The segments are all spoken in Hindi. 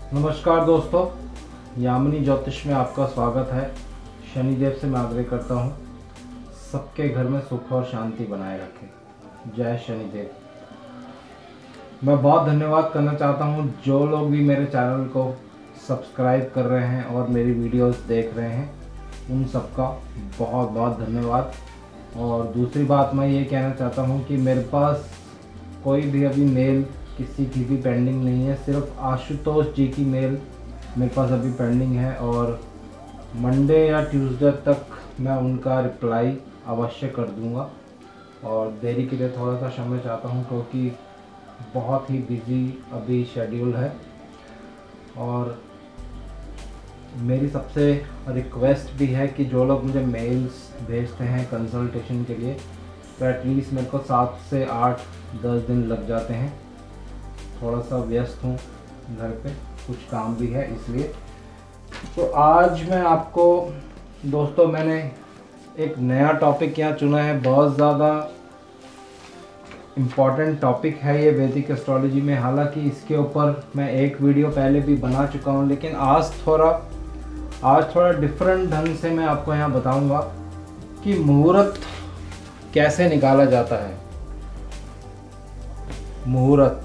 नमस्कार दोस्तों, यामिनी ज्योतिष में आपका स्वागत है। शनिदेव से मैं आग्रह करता हूँ सबके घर में सुख और शांति बनाए रखें। जय शनिदेव। मैं बहुत धन्यवाद करना चाहता हूँ जो लोग भी मेरे चैनल को सब्सक्राइब कर रहे हैं और मेरी वीडियोस देख रहे हैं, उन सबका बहुत बहुत धन्यवाद। और दूसरी बात मैं ये कहना चाहता हूँ कि मेरे पास कोई भी अभी मेल किसी की भी पेंडिंग नहीं है, सिर्फ आशुतोष जी की मेल मेरे पास अभी पेंडिंग है और मंडे या ट्यूसडे तक मैं उनका रिप्लाई अवश्य कर दूंगा। और देरी के लिए थोड़ा सा क्षमा चाहता हूं क्योंकि बहुत ही बिजी अभी शेड्यूल है। और मेरी सबसे रिक्वेस्ट भी है कि जो लोग मुझे मेल्स भेजते हैं कंसल्टेशन के लिए, तो एटलीस्ट मेरे को 7 से 8-10 दिन लग जाते हैं। थोड़ा सा व्यस्त हूँ, घर पे कुछ काम भी है इसलिए। तो आज मैं आपको दोस्तों, मैंने एक नया टॉपिक यहाँ चुना है। बहुत ज़्यादा इम्पॉर्टेंट टॉपिक है ये वैदिक एस्ट्रोलॉजी में। हालांकि इसके ऊपर मैं एक वीडियो पहले भी बना चुका हूँ, लेकिन आज थोड़ा डिफरेंट ढंग से मैं आपको यहाँ बताऊँगा कि मुहूर्त कैसे निकाला जाता है। मुहूर्त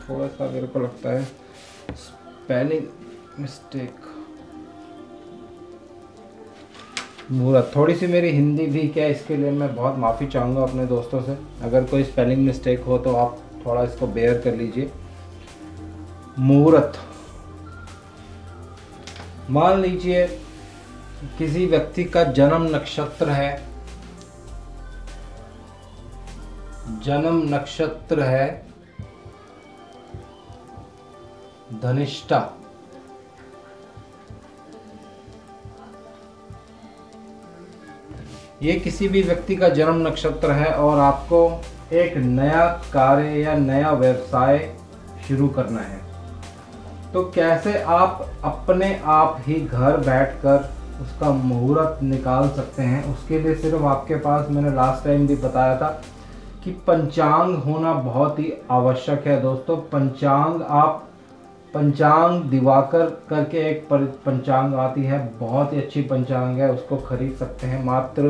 थोड़ा सा मेरे को लगता है स्पेलिंग मिस्टेक। मुहूर्त, थोड़ी सी मेरी हिंदी वीक है, इसके लिए मैं बहुत माफ़ी चाहूँगा अपने दोस्तों से। अगर कोई स्पेलिंग मिस्टेक हो तो आप थोड़ा इसको बेयर कर लीजिए। मुहूर्त, मान लीजिए किसी व्यक्ति का जन्म नक्षत्र है, धनिष्ठा। ये किसी भी व्यक्ति का जन्म नक्षत्र है और आपको एक नया कार्य या नया व्यवसाय शुरू करना है, तो कैसे आप अपने आप ही घर बैठकर उसका मुहूर्त निकाल सकते हैं। उसके लिए सिर्फ आपके पास, मैंने लास्ट टाइम भी बताया था कि पंचांग होना बहुत ही आवश्यक है दोस्तों। पंचांग दिवाकर करके एक पंचांग आती है, बहुत ही अच्छी पंचांग है, उसको खरीद सकते हैं। मात्र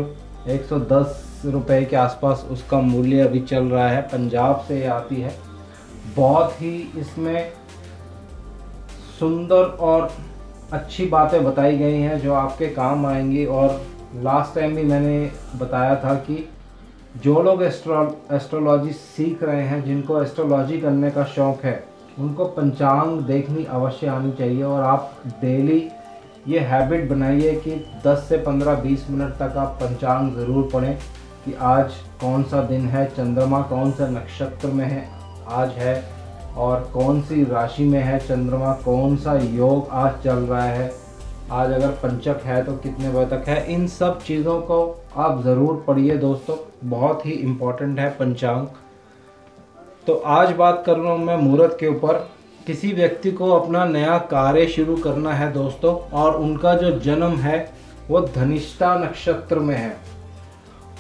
110 रुपये के आसपास उसका मूल्य अभी चल रहा है। पंजाब से आती है, बहुत ही इसमें सुंदर और अच्छी बातें बताई गई हैं जो आपके काम आएंगी। और लास्ट टाइम भी मैंने बताया था कि जो लोग एस्ट्रोलॉजी सीख रहे हैं, जिनको एस्ट्रोलॉजी करने का शौक़ है, उनको पंचांग देखनी अवश्य आनी चाहिए। और आप डेली ये हैबिट बनाइए कि 10 से 15-20 मिनट तक आप पंचांग ज़रूर पढ़ें कि आज कौन सा दिन है, चंद्रमा कौन सा नक्षत्र में है आज है, और कौन सी राशि में है चंद्रमा, कौन सा योग आज चल रहा है, आज अगर पंचक है तो कितने बजे तक है। इन सब चीज़ों को आप ज़रूर पढ़िए दोस्तों, बहुत ही इम्पोर्टेंट है पंचांग। तो आज बात कर रहा हूँ मैं मुहूर्त के ऊपर। किसी व्यक्ति को अपना नया कार्य शुरू करना है दोस्तों, और उनका जो जन्म है वो धनिष्ठा नक्षत्र में है।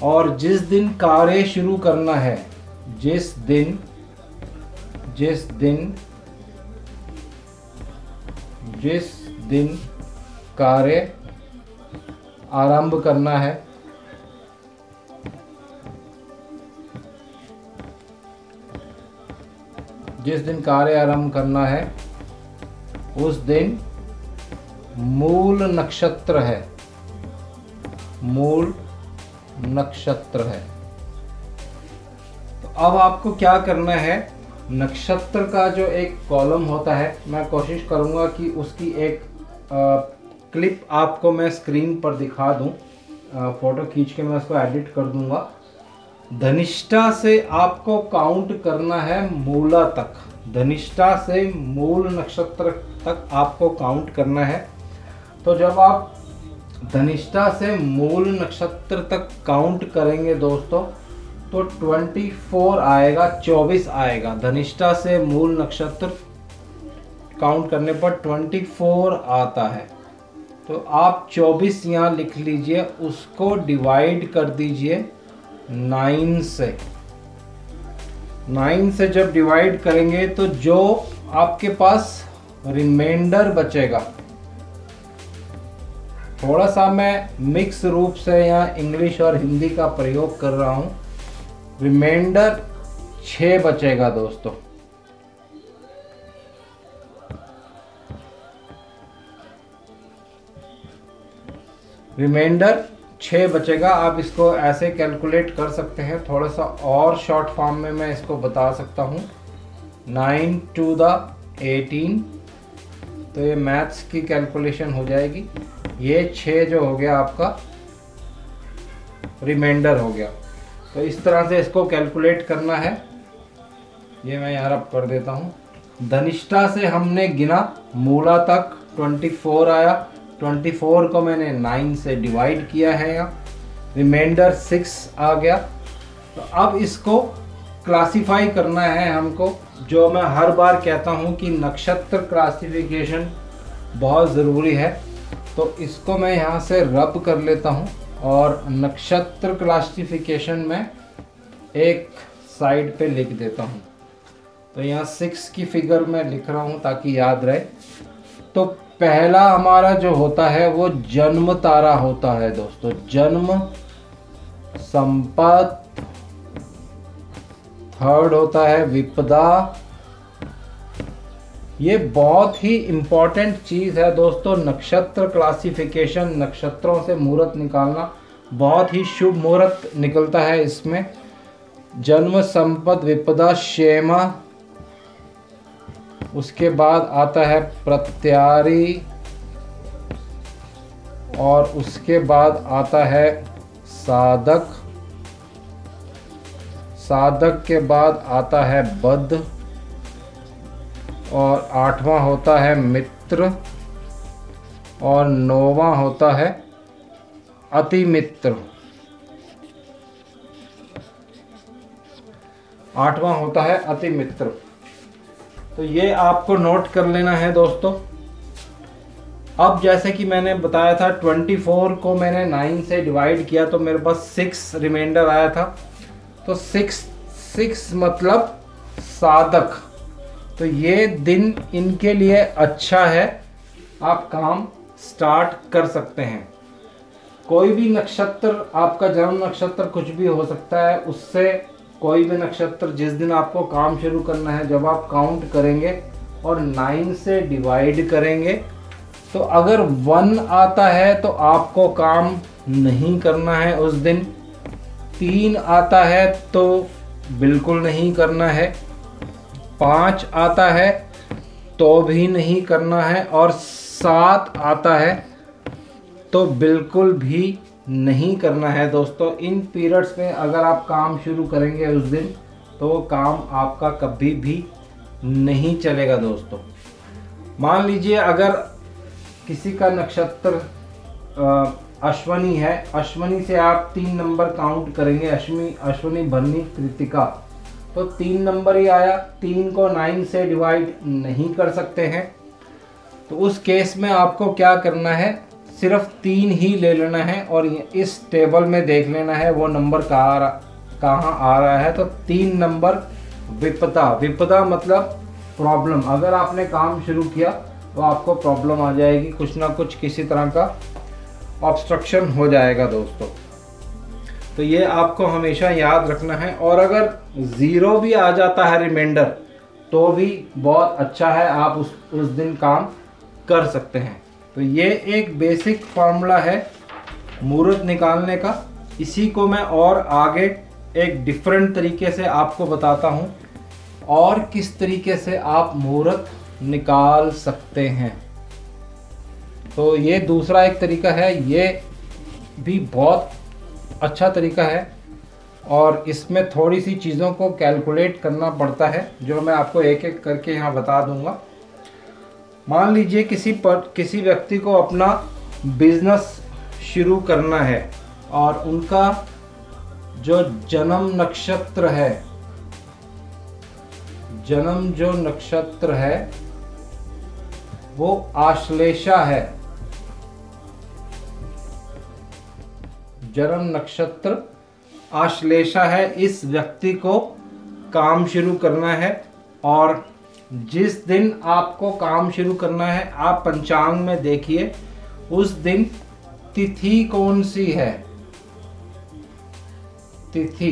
और जिस दिन कार्य शुरू करना है, जिस दिन कार्य आरंभ करना है, जिस दिन कार्य आरंभ करना है उस दिन मूल नक्षत्र है, मूल नक्षत्र है। तो अब आपको क्या करना है, नक्षत्र का जो एक कॉलम होता है, मैं कोशिश करूंगा कि उसकी एक क्लिप आपको मैं स्क्रीन पर दिखा दूं, फोटो खींच के मैं उसको एडिट कर दूंगा। धनिष्ठा से आपको काउंट करना है मूला तक, धनिष्ठा से मूल नक्षत्र तक आपको काउंट करना है। तो जब आप धनिष्ठा से मूल नक्षत्र तक काउंट करेंगे दोस्तों, तो 24 आएगा, 24 आएगा। धनिष्ठा से मूल नक्षत्र काउंट करने पर 24 आता है। तो आप 24 यहाँ लिख लीजिए, उसको डिवाइड कर दीजिए 9 से। 9 से जब डिवाइड करेंगे तो जो आपके पास रिमाइंडर बचेगा, थोड़ा सा मैं मिक्स रूप से यहाँ इंग्लिश और हिंदी का प्रयोग कर रहा हूँ। रिमाइंडर 6 बचेगा दोस्तों। रिमाइंडर 6 बचेगा। आप इसको ऐसे कैलकुलेट कर सकते हैं, थोड़ा सा और शॉर्ट फॉर्म में मैं इसको बता सकता हूँ। 9 to the 18, तो ये मैथ्स की कैलकुलेशन हो जाएगी। ये 6 जो हो गया आपका रिमाइंडर हो गया। तो इस तरह से इसको कैलकुलेट करना है। ये मैं यहाँ रब कर देता हूँ। धनिष्ठा से हमने गिना, मूला तक 24 आया। 24 को मैंने 9 से डिवाइड किया है, यहाँ रिमाइंडर 6 आ गया। तो अब इसको क्लासिफाई करना है हमको। जो मैं हर बार कहता हूँ कि नक्षत्र क्लासिफिकेशन बहुत ज़रूरी है, तो इसको मैं यहाँ से रब कर लेता हूँ और नक्षत्र क्लासिफिकेशन में एक साइड पे लिख देता हूँ। तो यहाँ 6 की फिगर में लिख रहा हूँ ताकि याद रहे। तो पहला हमारा जो होता है वो जन्म तारा होता है दोस्तों, जन्म संपत। थर्ड होता है विपदा। ये बहुत ही इम्पोर्टेंट चीज़ है दोस्तों, नक्षत्र क्लासिफिकेशन। नक्षत्रों से मुहूर्त निकालना, बहुत ही शुभ मुहूर्त निकलता है इसमें। जन्म संपत विपदा क्षेमा, उसके बाद आता है प्रत्यारी, और उसके बाद आता है साधक। साधक के बाद आता है बद्ध, और 8वां होता है मित्र, और 9वां होता है अति मित्र। 8वां होता है अति मित्र। तो ये आपको नोट कर लेना है दोस्तों। अब जैसे कि मैंने बताया था, 24 को मैंने 9 से डिवाइड किया तो मेरे पास 6 रिमाइंडर आया था। तो 6 मतलब साधक। तो ये दिन इनके लिए अच्छा है, आप काम स्टार्ट कर सकते हैं। कोई भी नक्षत्र, आपका जन्म नक्षत्र कुछ भी हो सकता है, उससे कोई भी नक्षत्र जिस दिन आपको काम शुरू करना है, जब आप काउंट करेंगे और 9 से डिवाइड करेंगे, तो अगर 1 आता है तो आपको काम नहीं करना है उस दिन। 3 आता है तो बिल्कुल नहीं करना है। 5 आता है तो भी नहीं करना है, और 7 आता है तो बिल्कुल भी नहीं करना है दोस्तों। इन पीरियड्स में अगर आप काम शुरू करेंगे उस दिन, तो वो काम आपका कभी भी नहीं चलेगा दोस्तों। मान लीजिए अगर किसी का नक्षत्र अश्वनी है, अश्वनी से आप 3 नंबर काउंट करेंगे, अश्वनी भरनी कृतिका, तो 3 नंबर ही आया। 3 को 9 से डिवाइड नहीं कर सकते हैं। तो उस केस में आपको क्या करना है, सिर्फ 3 ही ले लेना है और इस टेबल में देख लेना है वो नंबर कहाँ आ रहा है। तो 3 नंबर विपदा। विपदा मतलब प्रॉब्लम। अगर आपने काम शुरू किया तो आपको प्रॉब्लम आ जाएगी, कुछ ना कुछ किसी तरह का ऑब्स्ट्रक्शन हो जाएगा दोस्तों। तो ये आपको हमेशा याद रखना है। और अगर 0 भी आ जाता है रिमाइंडर तो भी बहुत अच्छा है, आप उस दिन काम कर सकते हैं। तो ये एक बेसिक फार्मूला है मुहूर्त निकालने का। इसी को मैं और आगे एक डिफरेंट तरीके से आपको बताता हूँ और किस तरीके से आप मुहूर्त निकाल सकते हैं। तो ये दूसरा एक तरीका है, ये भी बहुत अच्छा तरीका है और इसमें थोड़ी सी चीज़ों को कैलकुलेट करना पड़ता है, जो मैं आपको एक एक करके यहाँ बता दूंगा। मान लीजिए किसी व्यक्ति को अपना बिजनेस शुरू करना है और उनका जो जन्म नक्षत्र है, जन्म जो नक्षत्र है वो आश्लेषा है। जन्म नक्षत्र आश्लेषा है। इस व्यक्ति को काम शुरू करना है। और जिस दिन आपको काम शुरू करना है आप पंचांग में देखिए उस दिन तिथि कौन सी है, तिथि।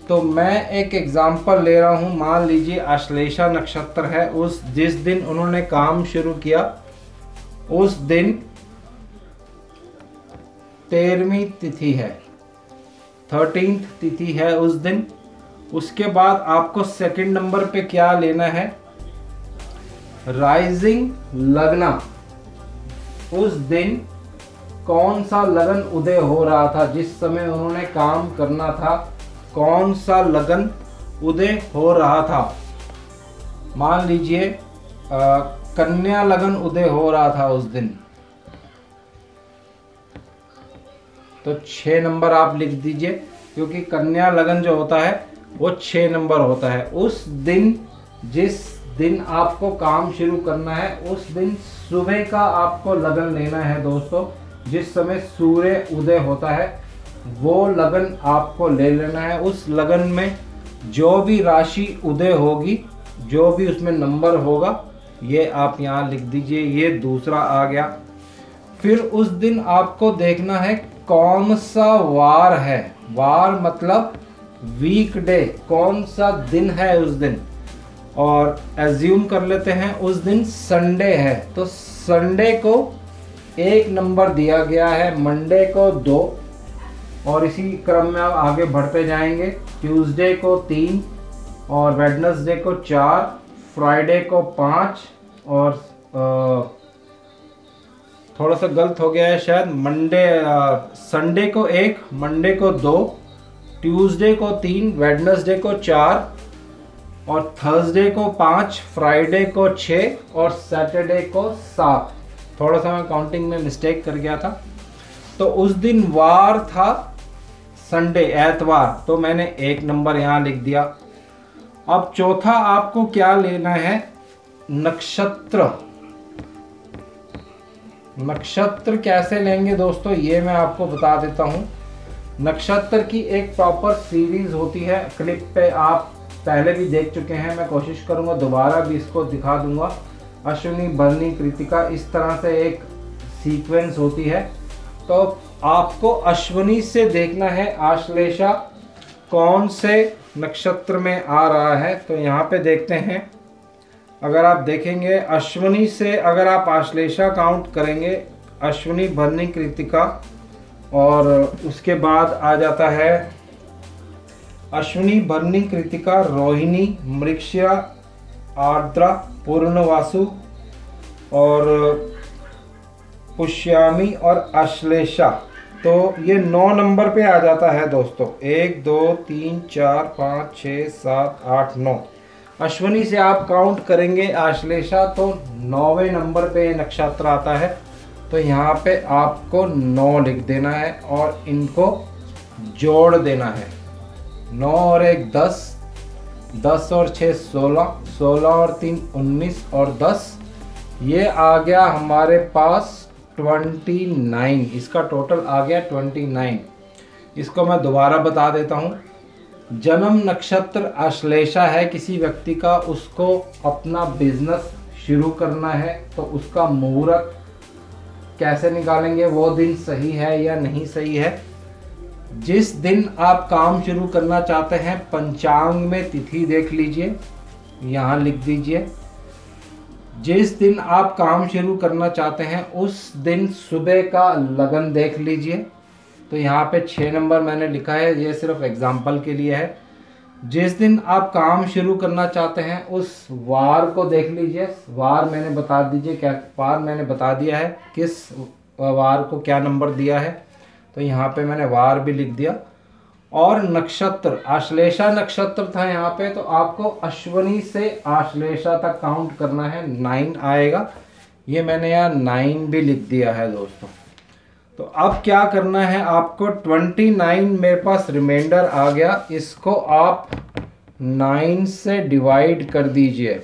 तो मैं एक एग्जांपल ले रहा हूं, मान लीजिए आश्लेषा नक्षत्र है, उस जिस दिन उन्होंने काम शुरू किया उस दिन 13वीं तिथि है, 13th तिथि है उस दिन। उसके बाद आपको सेकंड नंबर पे क्या लेना है, राइजिंग लग्ना। उस दिन कौन सा लगन उदय हो रहा था, जिस समय उन्होंने काम करना था कौन सा लगन उदय हो रहा था। मान लीजिए कन्या लगन उदय हो रहा था उस दिन, तो 6 नंबर आप लिख दीजिए, क्योंकि कन्या लगन जो होता है वो 6 नंबर होता है। उस दिन जिस दिन आपको काम शुरू करना है उस दिन सुबह का आपको लगन लेना है दोस्तों। जिस समय सूर्य उदय होता है वो लगन आपको ले लेना है। उस लगन में जो भी राशि उदय होगी, जो भी उसमें नंबर होगा, ये आप यहाँ लिख दीजिए। ये दूसरा आ गया। फिर उस दिन आपको देखना है कौन सा वार है, वार मतलब वीकडे, कौन सा दिन है उस दिन। और एज्यूम कर लेते हैं उस दिन संडे है, तो संडे को 1 नंबर दिया गया है, मंडे को 2, और इसी क्रम में आप आगे बढ़ते जाएंगे। ट्यूसडे को 3 और वेडनेसडे को 4, फ्राइडे को 5 और थोड़ा सा गलत हो गया है शायद, संडे को 1, मंडे को 2, ट्यूसडे को 3, वेडनेसडे को 4 और थर्सडे को 5, फ्राइडे को 6 और सैटरडे को 7। थोड़ा सा मैं काउंटिंग में मिस्टेक कर गया था। तो उस दिन वार था संडे, एतवार, तो मैंने 1 नंबर यहाँ लिख दिया। अब चौथा आपको क्या लेना है, नक्षत्र। नक्षत्र कैसे लेंगे दोस्तों, ये मैं आपको बता देता हूँ। नक्षत्र की एक प्रॉपर सीरीज होती है, क्लिप पे आप पहले भी देख चुके हैं, मैं कोशिश करूँगा दोबारा भी इसको दिखा दूंगा। अश्विनी, भरणी, कृतिका, इस तरह से एक सीक्वेंस होती है। तो आपको अश्विनी से देखना है आश्लेषा कौन से नक्षत्र में आ रहा है। तो यहाँ पे देखते हैं, अगर आप देखेंगे अश्विनी से अगर आप आश्लेषा काउंट करेंगे, अश्विनी, भरणी, कृतिका, और उसके बाद आ जाता है अश्विनी, भरणी, कृतिका, रोहिणी, मृगशिरा, आर्द्रा, पूर्णवासु और पुष्यामी और आश्लेषा। तो ये 9 नंबर पे आ जाता है दोस्तों। 1 2 3 4 5 6 7 8 9। अश्विनी से आप काउंट करेंगे आश्लेषा तो 9वें नंबर पे ये नक्षत्र आता है। तो यहाँ पे आपको 9 लिख देना है और इनको जोड़ देना है। 9 और 1 10, 10 और 6 16, 16 और 3 19 और 10, ये आ गया हमारे पास 29। इसका टोटल आ गया 29। इसको मैं दोबारा बता देता हूँ। जन्म नक्षत्र आश्लेषा है किसी व्यक्ति का, उसको अपना बिजनेस शुरू करना है, तो उसका मुहूर्त कैसे निकालेंगे, वो दिन सही है या नहीं सही है। जिस दिन आप काम शुरू करना चाहते हैं पंचांग में तिथि देख लीजिए, यहाँ लिख दीजिए। जिस दिन आप काम शुरू करना चाहते हैं उस दिन सुबह का लगन देख लीजिए। तो यहाँ पे 6 नंबर मैंने लिखा है, ये सिर्फ एग्जाम्पल के लिए है। जिस दिन आप काम शुरू करना चाहते हैं उस वार को देख लीजिए। वार मैंने बता दीजिए, क्या वार मैंने बता दिया है, किस वार को क्या नंबर दिया है। तो यहाँ पे मैंने वार भी लिख दिया। और नक्षत्र आश्लेषा नक्षत्र था यहाँ पे, तो आपको अश्विनी से आश्लेषा तक काउंट करना है, 9 आएगा। ये मैंने यहाँ 9 भी लिख दिया है दोस्तों। तो अब क्या करना है आपको, 29 मेरे पास रिमाइंडर आ गया, इसको आप 9 से डिवाइड कर दीजिए।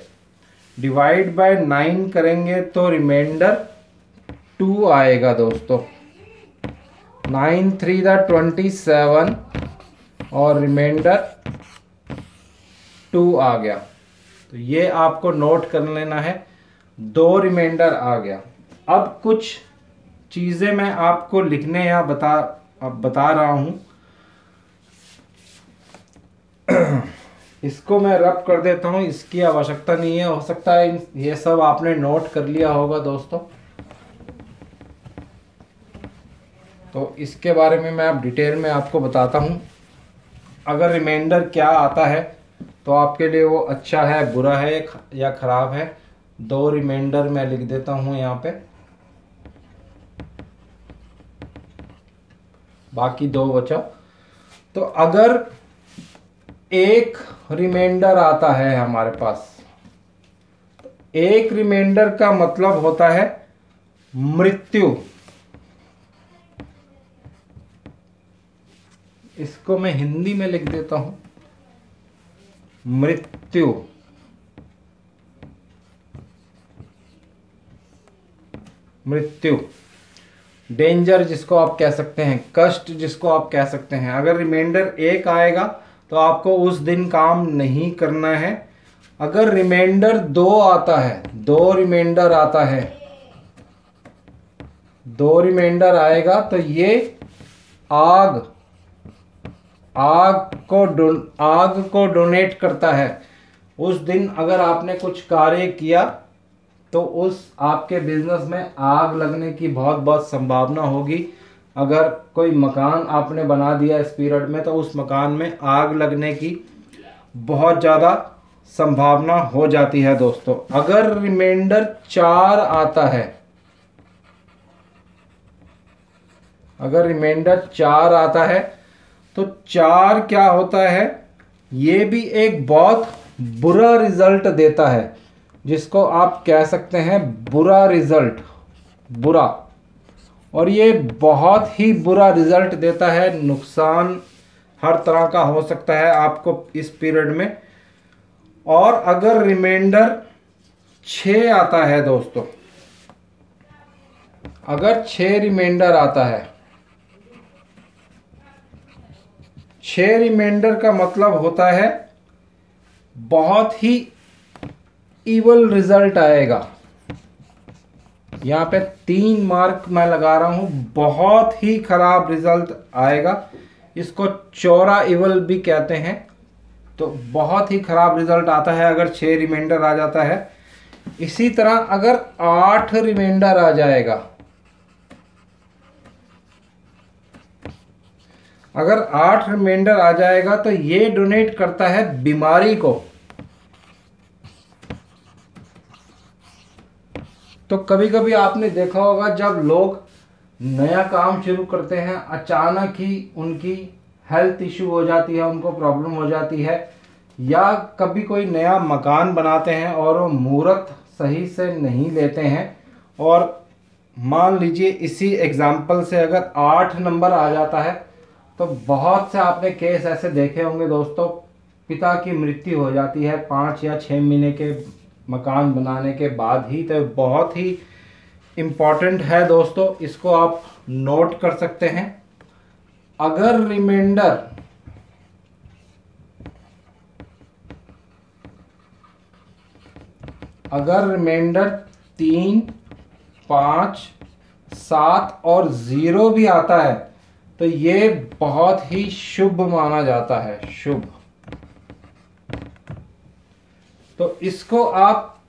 डिवाइड बाय 9 करेंगे तो रिमाइंडर 2 आएगा दोस्तों। 9 3 27 और रिमाइंडर 2 आ गया, तो ये आपको नोट कर लेना है। 2 रिमाइंडर आ गया। अब कुछ चीज़ें मैं आपको लिखने या बता रहा हूँ। इसको मैं रब कर देता हूँ, इसकी आवश्यकता नहीं है। हो सकता है ये सब आपने नोट कर लिया होगा दोस्तों। तो इसके बारे में मैं अब डिटेल में आपको बताता हूँ। अगर रिमाइंडर क्या आता है तो आपके लिए वो अच्छा है, बुरा है या ख़राब है। 2 रिमाइंडर मैं लिख देता हूँ यहाँ पे, बाकी 2 बचा। तो अगर एक रिमाइंडर आता है हमारे पास, एक रिमाइंडर का मतलब होता है मृत्यु। इसको मैं हिंदी में लिख देता हूं, मृत्यु। मृत्यु, डेंजर जिसको आप कह सकते हैं, कष्ट जिसको आप कह सकते हैं। अगर रिमाइंडर 1 आएगा तो आपको उस दिन काम नहीं करना है। अगर रिमाइंडर 2 आता है, 2 रिमाइंडर आता है, 2 रिमाइंडर आएगा तो ये आग को डोनेट करता है। उस दिन अगर आपने कुछ कार्य किया तो उस आपके बिजनेस में आग लगने की बहुत बहुत संभावना होगी। अगर कोई मकान आपने बना दिया इस पीरियड में तो उस मकान में आग लगने की बहुत ज़्यादा संभावना हो जाती है दोस्तों। अगर रिमाइंडर 4 आता है, अगर रिमाइंडर 4 आता है तो 4 क्या होता है, ये भी एक बहुत बुरा रिजल्ट देता है, जिसको आप कह सकते हैं बुरा रिजल्ट, बुरा। और ये बहुत ही बुरा रिजल्ट देता है, नुकसान हर तरह का हो सकता है आपको इस पीरियड में। और अगर रिमाइंडर 6 आता है दोस्तों, अगर 6 रिमाइंडर आता है, 6 रिमाइंडर का मतलब होता है बहुत ही इवल रिजल्ट आएगा। यहाँ पे 3 मार्क मैं लगा रहा हूँ, बहुत ही खराब रिजल्ट आएगा। इसको चौरा इवल भी कहते हैं। तो बहुत ही खराब रिजल्ट आता है अगर 6 रिमाइंडर आ जाता है। इसी तरह अगर 8 रिमाइंडर आ जाएगा, अगर 8 रिमाइंडर आ जाएगा तो ये डोनेट करता है बीमारी को। तो कभी कभी आपने देखा होगा जब लोग नया काम शुरू करते हैं, अचानक ही उनकी हेल्थ इशू हो जाती है, उनको प्रॉब्लम हो जाती है। या कभी कोई नया मकान बनाते हैं और वो मुहूर्त सही से नहीं लेते हैं, और मान लीजिए इसी एग्जाम्पल से अगर 8 नंबर आ जाता है तो बहुत से आपने केस ऐसे देखे होंगे दोस्तों, पिता की मृत्यु हो जाती है 5 या 6 महीने के मकान बनाने के बाद ही। तो बहुत ही इम्पॉर्टेंट है दोस्तों, इसको आप नोट कर सकते हैं। अगर रिमाइंडर 3, 5, 7 और 0 भी आता है तो ये बहुत ही शुभ माना जाता है, शुभ। तो इसको आप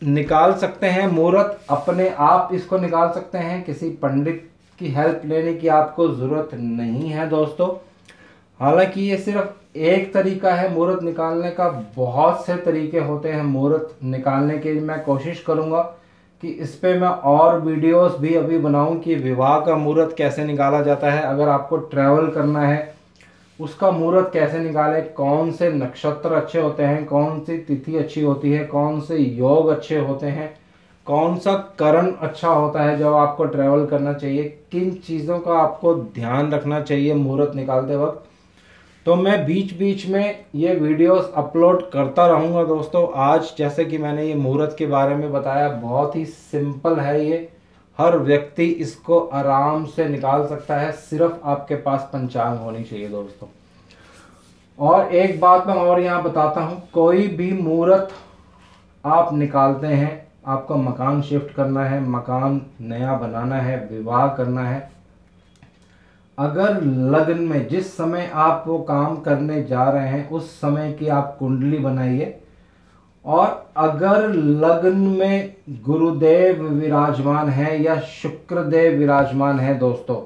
निकाल सकते हैं, मुहूर्त अपने आप इसको निकाल सकते हैं, किसी पंडित की हेल्प लेने की आपको ज़रूरत नहीं है दोस्तों। हालांकि ये सिर्फ एक तरीका है मुहूर्त निकालने का, बहुत से तरीके होते हैं मुहूर्त निकालने के। मैं कोशिश करूँगा कि इस पे मैं और वीडियोस भी अभी बनाऊं कि विवाह का मुहूर्त कैसे निकाला जाता है। अगर आपको ट्रैवल करना है उसका मुहूर्त कैसे निकालें, कौन से नक्षत्र अच्छे होते हैं, कौन सी तिथि अच्छी होती है, कौन से योग अच्छे होते हैं, कौन सा करण अच्छा होता है जब आपको ट्रैवल करना चाहिए, किन चीज़ों का आपको ध्यान रखना चाहिए मुहूर्त निकालते वक्त। तो मैं बीच बीच में ये वीडियोस अपलोड करता रहूँगा दोस्तों। आज जैसे कि मैंने ये मुहूर्त के बारे में बताया, बहुत ही सिंपल है ये, हर व्यक्ति इसको आराम से निकाल सकता है। सिर्फ आपके पास पंचांग होनी चाहिए दोस्तों। और एक बात मैं और यहाँ बताता हूँ, कोई भी मुहूर्त आप निकालते हैं, आपका मकान शिफ्ट करना है, मकान नया बनाना है, विवाह करना है, अगर लग्न में जिस समय आप वो काम करने जा रहे हैं उस समय की आप कुंडली बनाइए। और अगर लग्न में गुरुदेव विराजमान है या शुक्रदेव विराजमान है दोस्तों,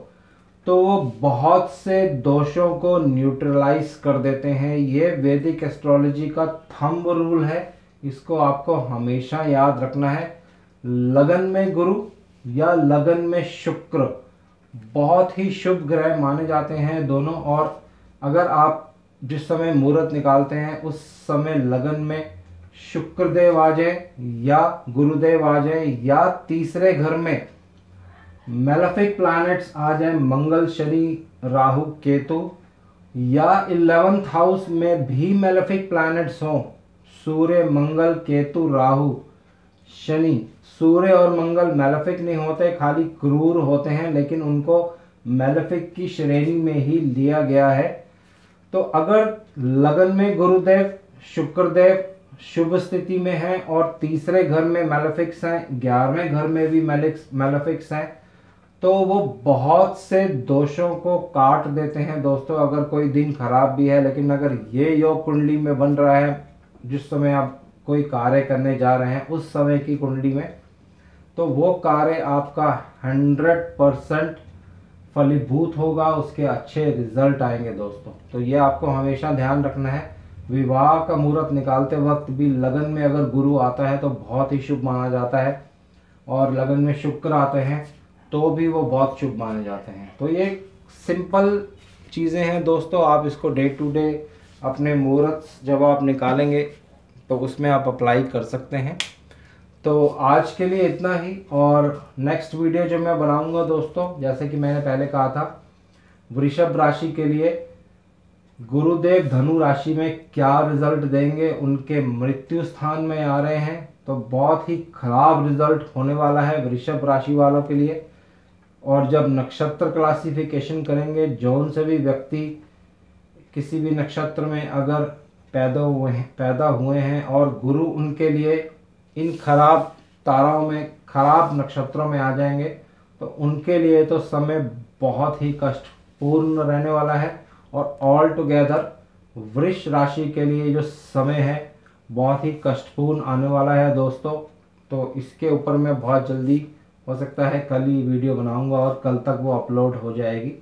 तो वो बहुत से दोषों को न्यूट्रलाइज कर देते हैं। ये वैदिक एस्ट्रोलॉजी का थंब रूल है, इसको आपको हमेशा याद रखना है। लगन में गुरु या लगन में शुक्र बहुत ही शुभ ग्रह माने जाते हैं दोनों। और अगर आप जिस समय मुहूर्त निकालते हैं उस समय लगन में शुक्रदेव आ जाए या गुरुदेव आ जाए या तीसरे घर में मेलेफिक प्लैनेट्स आ जाए, मंगल शनि राहु केतु, या 11th हाउस में भी मेलेफिक प्लैनेट्स हों, सूर्य मंगल केतु राहु शनि। सूर्य और मंगल मेलेफिक नहीं होते, खाली क्रूर होते हैं, लेकिन उनको मेलेफिक की श्रेणी में ही लिया गया है। तो अगर लगन में गुरुदेव शुक्रदेव शुभ स्थिति में है और तीसरे घर में मेलेफिक्स हैं, 11वें घर में भी मेलेफिक्स हैं, तो वो बहुत से दोषों को काट देते हैं दोस्तों। अगर कोई दिन खराब भी है, लेकिन अगर ये योग कुंडली में बन रहा है जिस समय आप कोई कार्य करने जा रहे हैं उस समय की कुंडली में, तो वो कार्य आपका 100% फलीभूत होगा, उसके अच्छे रिजल्ट आएंगे दोस्तों। तो ये आपको हमेशा ध्यान रखना है। विवाह का मुहूर्त निकालते वक्त भी लगन में अगर गुरु आता है तो बहुत ही शुभ माना जाता है, और लगन में शुक्र आते हैं तो भी वो बहुत शुभ माने जाते हैं। तो ये सिंपल चीज़ें हैं दोस्तों, आप इसको डे टू डे अपने मुहूर्त जब आप निकालेंगे तो उसमें आप अप्लाई कर सकते हैं। तो आज के लिए इतना ही, और नेक्स्ट वीडियो जो मैं बनाऊंगा दोस्तों, जैसे कि मैंने पहले कहा था, वृषभ राशि के लिए गुरुदेव धनु राशि में क्या रिजल्ट देंगे, उनके मृत्यु स्थान में आ रहे हैं तो बहुत ही खराब रिजल्ट होने वाला है वृषभ राशि वालों के लिए। और जब नक्षत्र क्लासिफिकेशन करेंगे, जौन से भी व्यक्ति किसी भी नक्षत्र में अगर पैदा हुए हैं और गुरु उनके लिए इन खराब ताराओं में खराब नक्षत्रों में आ जाएंगे, तो उनके लिए तो समय बहुत ही कष्टपूर्ण रहने वाला है। और ऑल टुगेदर वृष राशि के लिए जो समय है बहुत ही कष्टपूर्ण आने वाला है दोस्तों। तो इसके ऊपर मैं बहुत जल्दी, हो सकता है कल ही वीडियो बनाऊंगा और कल तक वो अपलोड हो जाएगी।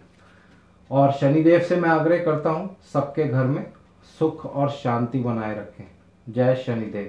और शनिदेव से मैं आग्रह करता हूँ सबके घर में सुख और शांति बनाए रखें। जय शनिदेव।